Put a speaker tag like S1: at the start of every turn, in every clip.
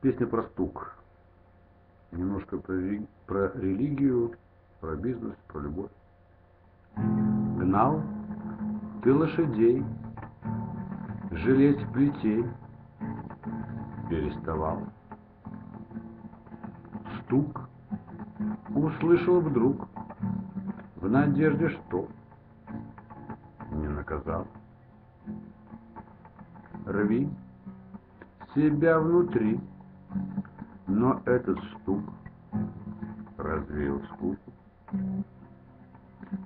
S1: Песня про стук. Немножко про религию, про бизнес, про любовь. Гнал ты лошадей, жалеть плетей переставал. Стук услышал вдруг, в надежде, что не наказал. Рви себя внутри, но этот стук развеял скуку.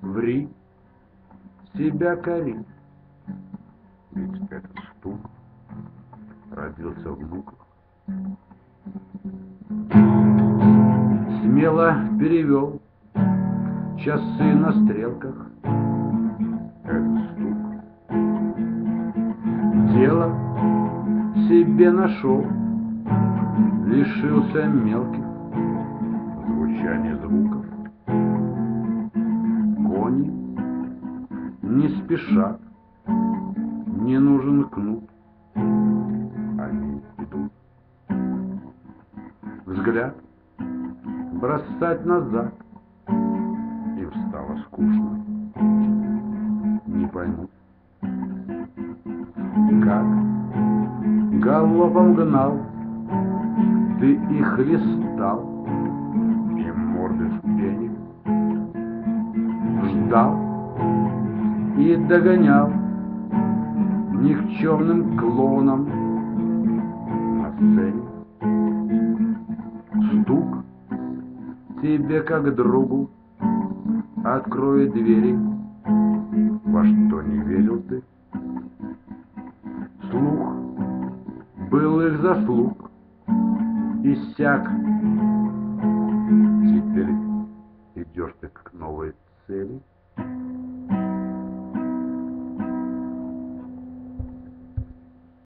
S1: Ври, себя кори, ведь этот стук родился в муках. Смело перевел часы на стрелках этот стук. Дело себе нашел, лишился мелких звучания звуков. Кони не спешат, не нужен кнут, они идут. Взгляд бросать назад им стало скучно, не поймут, как галопом гнал ты их листал, и морды в пене, ждал и догонял никчемным клоуном на сцене. Стук тебе как другу откроет двери, во что не верил ты. Слух былых заслуг иссяк, теперь идешь ты к новой цели.